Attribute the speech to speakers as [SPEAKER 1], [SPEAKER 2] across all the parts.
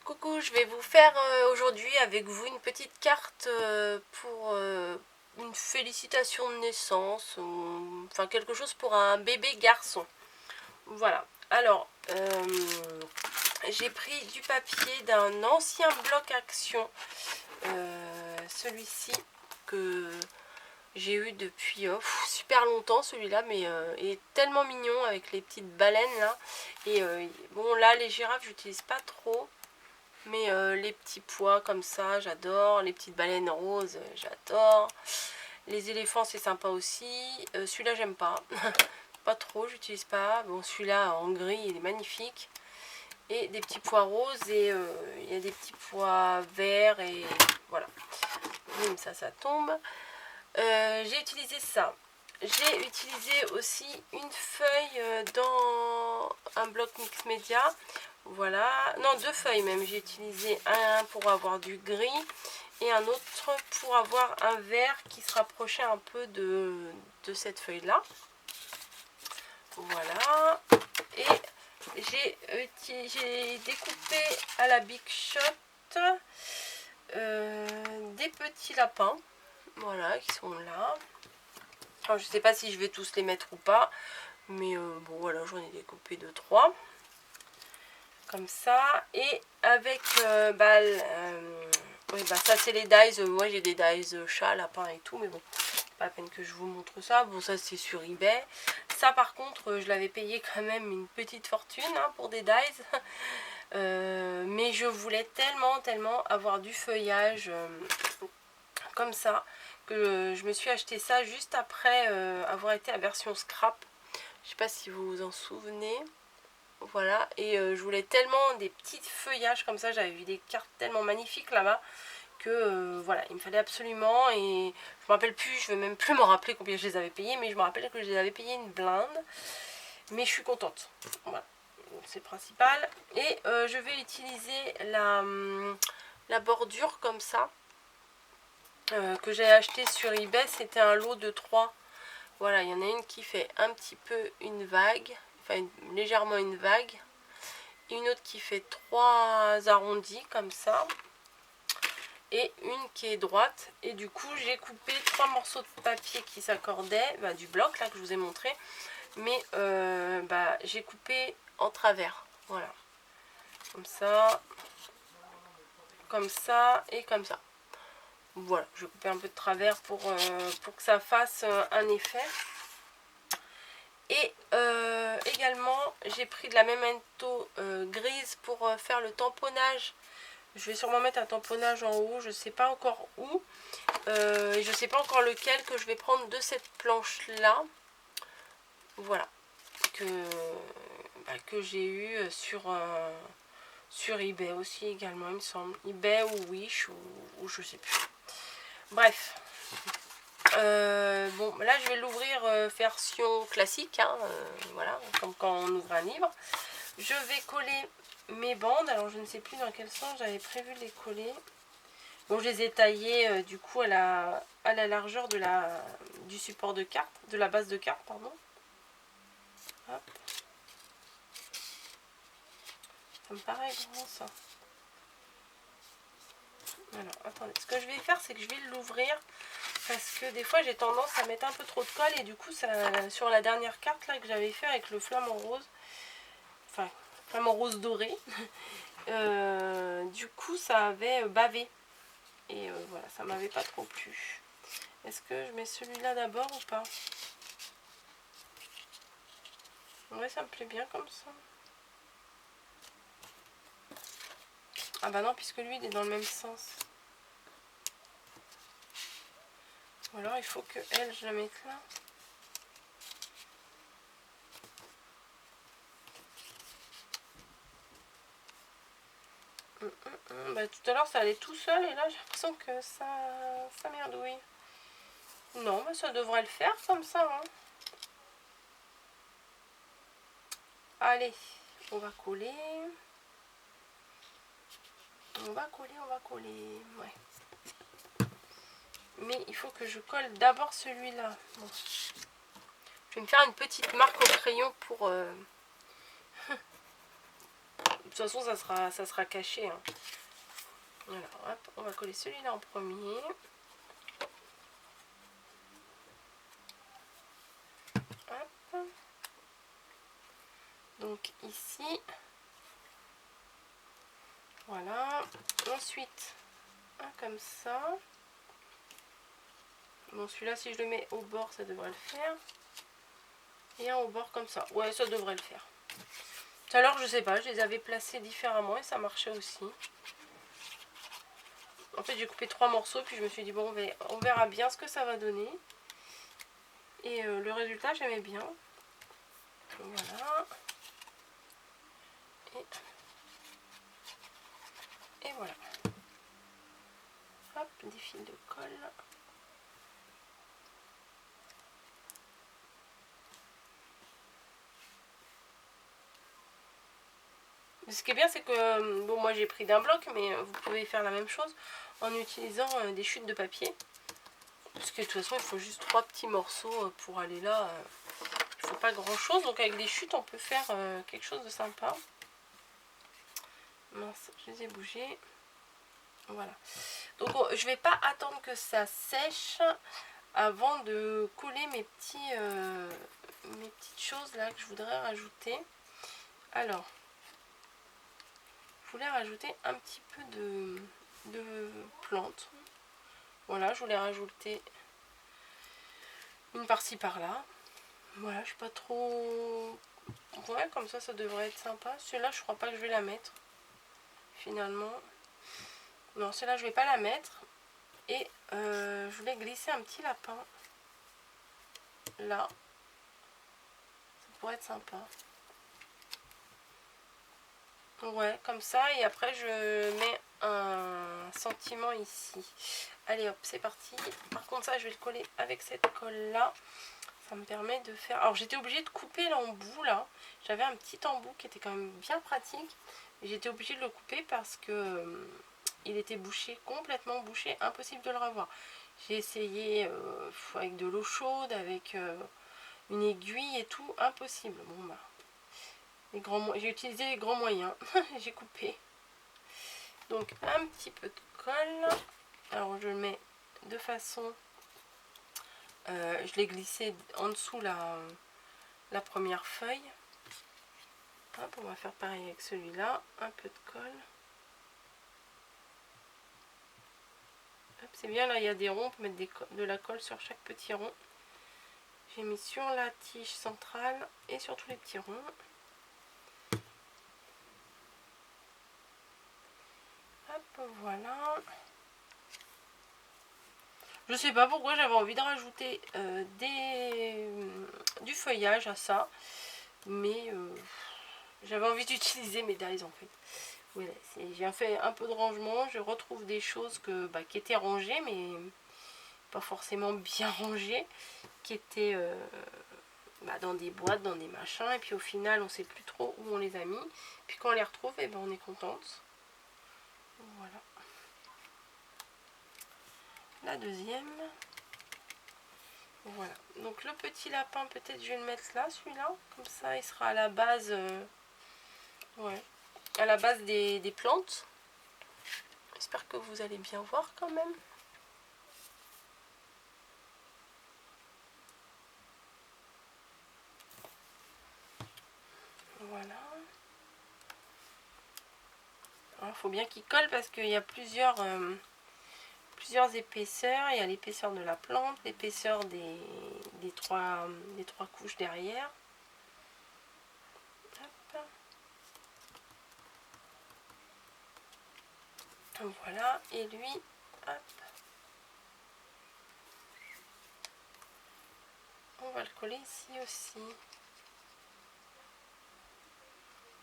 [SPEAKER 1] Coucou, je vais vous faire aujourd'hui avec vous une petite carte pour une félicitation de naissance, ou, enfin quelque chose pour un bébé garçon. Voilà, alors j'ai pris du papier d'un ancien bloc action, celui-ci que j'ai eu depuis super longtemps, celui-là, mais il est tellement mignon avec les petites baleines là. Et bon, là les girafes j'utilise pas trop. Mais les petits pois comme ça, j'adore. Les petites baleines roses, j'adore. Les éléphants, c'est sympa aussi. Celui-là, j'aime pas. Pas trop, j'utilise pas. Bon, celui-là, en gris, il est magnifique. Et des petits pois roses. Et il y a des petits pois verts. Et voilà. Boum, ça tombe. J'ai utilisé ça. J'ai utilisé aussi une feuille dans un bloc mix média. Voilà, non, deux feuilles même. J'ai utilisé un pour avoir du gris et un autre pour avoir un vert qui se rapprochait un peu de cette feuille là. Voilà, et j'ai découpé à la Big Shot des petits lapins, voilà, qui sont là. Alors, je sais pas si je vais tous les mettre ou pas, mais bon voilà, j'en ai découpé 2-3 comme ça. Et avec oui, bah ça c'est les dies. Moi j'ai des dies chat, lapin et tout, mais bon, pas la peine que je vous montre ça. Bon, ça c'est sur eBay. Ça par contre je l'avais payé quand même une petite fortune hein, pour des dies. Mais je voulais tellement avoir du feuillage comme ça que je me suis acheté ça juste après avoir été à version scrap. Je sais pas si vous vous en souvenez. Voilà, et je voulais tellement des petits feuillages comme ça. J'avais vu des cartes tellement magnifiques là-bas que voilà, il me fallait absolument. Et je me rappelle plus, je vais même plus me rappeler combien je les avais payés, mais je me rappelle que je les avais payés une blinde. Mais je suis contente. Voilà, c'est le principal. Et je vais utiliser la bordure comme ça que j'ai acheté sur eBay. C'était un lot de 3. Voilà, il y en a une qui fait un petit peu une vague, enfin légèrement une vague. Une autre qui fait 3 arrondis comme ça. Et une qui est droite. Et du coup, j'ai coupé 3 morceaux de papier qui s'accordaient, du bloc là que je vous ai montré. Mais j'ai coupé en travers. Voilà. Comme ça et comme ça. Voilà, je vais couper un peu de travers pour que ça fasse un effet. Et également, j'ai pris de la Memento grise pour faire le tamponnage. Je vais sûrement mettre un tamponnage en haut, je ne sais pas encore où. Et je ne sais pas encore lequel que je vais prendre de cette planche-là. Voilà. Que j'ai eu sur eBay aussi également, il me semble. eBay ou Wish ou je sais plus. Bref. Bon, là je vais l'ouvrir version classique, hein, voilà, comme quand on ouvre un livre. Je vais coller mes bandes. Alors je ne sais plus dans quel sens j'avais prévu de les coller. Bon, je les ai taillées du coup à la largeur du support de carte, de la base de carte, pardon. Hop. Ça me paraît grand ça. Alors attendez, ce que je vais faire c'est que je vais l'ouvrir parce que des fois j'ai tendance à mettre un peu trop de colle et du coup ça, sur la dernière carte là que j'avais fait avec le flamant rose, enfin flamant rose doré, du coup ça avait bavé et voilà, ça m'avait pas trop plu. Est-ce que je mets celui-là d'abord ou pas? Ouais, ça me plaît bien comme ça. Ah bah non, puisque lui il est dans le même sens. Ou alors il faut que elle, je la mette là. Bah, tout à l'heure ça allait tout seul et là j'ai l'impression que ça merdouille. Non, mais ça devrait le faire comme ça. Hein. Allez, on va coller. On va coller. Ouais. Mais il faut que je colle d'abord celui-là. Bon. Je vais me faire une petite marque au crayon pour toute façon, ça sera caché. Hein. Voilà, hop, on va coller celui-là en premier. Hop. Donc ici, voilà. Ensuite, un comme ça. Bon, celui-là, si je le mets au bord, ça devrait le faire. Et un au bord comme ça. Ouais, ça devrait le faire. Tout à l'heure, je sais pas, je les avais placés différemment et ça marchait aussi. En fait, j'ai coupé 3 morceaux, puis je me suis dit, bon, on verra bien ce que ça va donner. Et le résultat, j'aimais bien. Voilà. Et voilà. Hop, des fils de colle. Ce qui est bien, c'est que, bon, moi j'ai pris d'un bloc, mais vous pouvez faire la même chose en utilisant des chutes de papier. Parce que de toute façon, il faut juste 3 petits morceaux pour aller là. Il ne faut pas grand chose, donc avec des chutes, on peut faire quelque chose de sympa. Mince, je les ai bougés. Voilà. Donc je vais pas attendre que ça sèche avant de coller mes petites choses là que je voudrais rajouter. Alors, je voulais rajouter un petit peu de plantes. Voilà, je voulais rajouter une par-ci par-là. Voilà, je suis pas trop... Ouais, comme ça devrait être sympa. Celle-là, je crois pas que je vais la mettre. Finalement. Non, celle-là, je vais pas la mettre. Et je voulais glisser un petit lapin. Là. Ça pourrait être sympa. Ouais, comme ça. Et après, je mets un sentiment ici. Allez, hop, c'est parti. Par contre, ça, je vais le coller avec cette colle-là. Ça me permet de faire... Alors, j'étais obligée de couper l'embout, là. J'avais un petit embout qui était quand même bien pratique. J'étais obligée de le couper parce que il était bouché, complètement bouché. Impossible de le revoir. J'ai essayé avec de l'eau chaude, avec une aiguille et tout. Impossible. Bon, bah... J'ai utilisé les grands moyens. J'ai coupé. Donc, un petit peu de colle. Alors, je le mets de façon... je l'ai glissé en dessous la première feuille. Hop, on va faire pareil avec celui-là. Un peu de colle. C'est bien, là il y a des ronds, on peut mettre de la colle sur chaque petit rond. J'ai mis sur la tige centrale et sur tous les petits ronds. Hop, voilà. Je sais pas pourquoi j'avais envie de rajouter du feuillage à ça. Mais j'avais envie d'utiliser mes dies en fait. Voilà, j'ai fait un peu de rangement. Je retrouve des choses qui étaient rangées, mais pas forcément bien rangées. Qui étaient dans des boîtes, dans des machins. Et puis au final, on sait plus trop où on les a mis. Puis quand on les retrouve, et ben, on est contente. Voilà. La deuxième. Voilà. Donc le petit lapin, peut-être je vais le mettre là, celui-là. Comme ça, il sera à la base... ouais. À la base des plantes. J'espère que vous allez bien voir quand même. Voilà. Il faut bien qu'il colle parce qu'il y a plusieurs épaisseurs. Il y a l'épaisseur de la plante, l'épaisseur des trois couches derrière. Hop. Voilà. Et lui, hop. On va le coller ici aussi.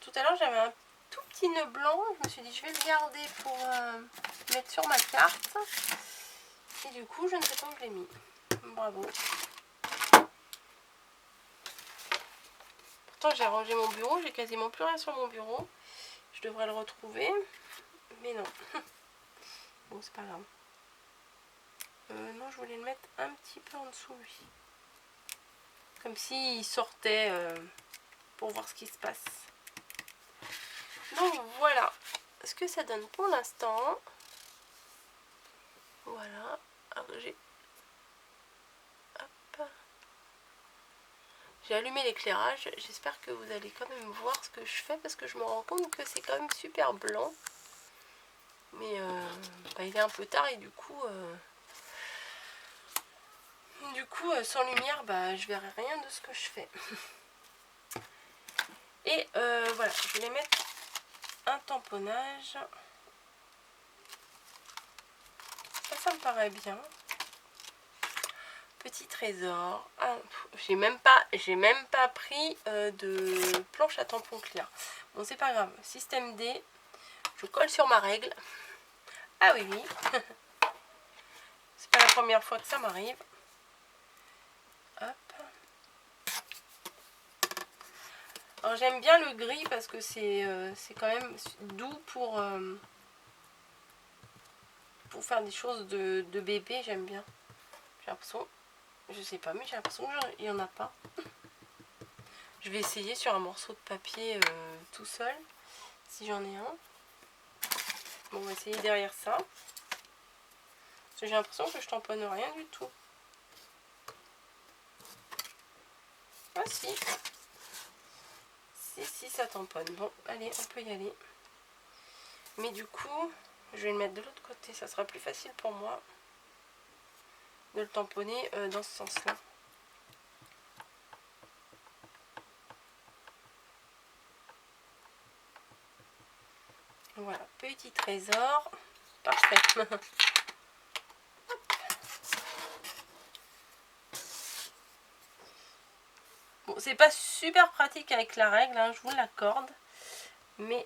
[SPEAKER 1] Tout à l'heure, j'avais un tout petit nœud blanc. Je me suis dit, je vais le garder pour mettre sur ma carte. Et du coup, je ne sais pas où je l'ai mis. Bravo. Pourtant, j'ai rangé mon bureau. J'ai quasiment plus rien sur mon bureau. Je devrais le retrouver. Mais non. Bon, c'est pas grave. Non, je voulais le mettre un petit peu en dessous, lui. Comme s'il sortait pour voir ce qui se passe. Donc voilà ce que ça donne pour l'instant. Voilà. Alors, j'ai allumé l'éclairage. J'espère que vous allez quand même voir ce que je fais parce que je me rends compte que c'est quand même super blanc. Mais il est un peu tard et du coup sans lumière, je verrai rien de ce que je fais. Et voilà, je vais mettre un tamponnage. Ça me paraît bien. Petit trésor. Ah, j'ai même pas pris de planche à tampon clair. Bon, c'est pas grave. Système D. Je colle sur ma règle. Ah oui, oui. C'est pas la première fois que ça m'arrive. Hop. Alors j'aime bien le gris parce que c'est quand même doux pour faire des choses de bébé. J'aime bien. J'ai l'impression, je sais pas, mais j'ai l'impression qu'il n'y en a pas. Je vais essayer sur un morceau de papier tout seul, si j'en ai un. Bon, on va essayer derrière ça. Parce que j'ai l'impression que je tamponne rien du tout. Ah si. Si, ça tamponne. Bon, allez, on peut y aller. Mais du coup, je vais le mettre de l'autre côté. Ça sera plus facile pour moi de le tamponner dans ce sens-là. Voilà, petit trésor. Parfait. Bon, c'est pas super pratique avec la règle, hein, je vous l'accorde. Mais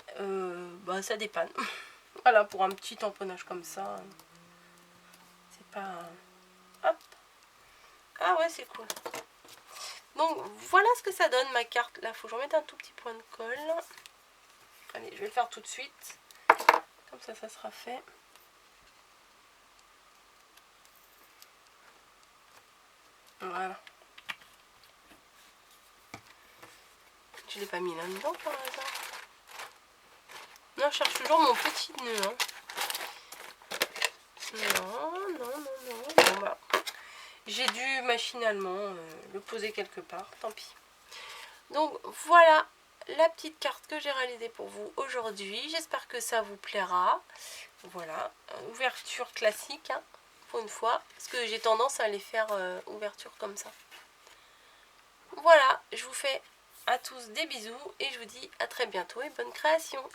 [SPEAKER 1] ça dépanne. Voilà, pour un petit tamponnage comme ça. C'est pas... Hop. Ah ouais, c'est cool. Donc, voilà ce que ça donne, ma carte. Là, il faut que je remette un tout petit point de colle. Allez, je vais le faire tout de suite. Comme ça, ça sera fait. Voilà. Je l'ai pas mis là-dedans par hasard. Non, je cherche toujours mon petit nœud. Hein. Non. Bon, bah, j'ai dû machinalement le poser quelque part. Tant pis. Donc, voilà la petite carte que j'ai réalisée pour vous aujourd'hui. J'espère que ça vous plaira. Voilà. Ouverture classique, hein, pour une fois. Parce que j'ai tendance à les faire ouverture comme ça. Voilà. Je vous fais à tous des bisous. Et je vous dis à très bientôt et bonne création.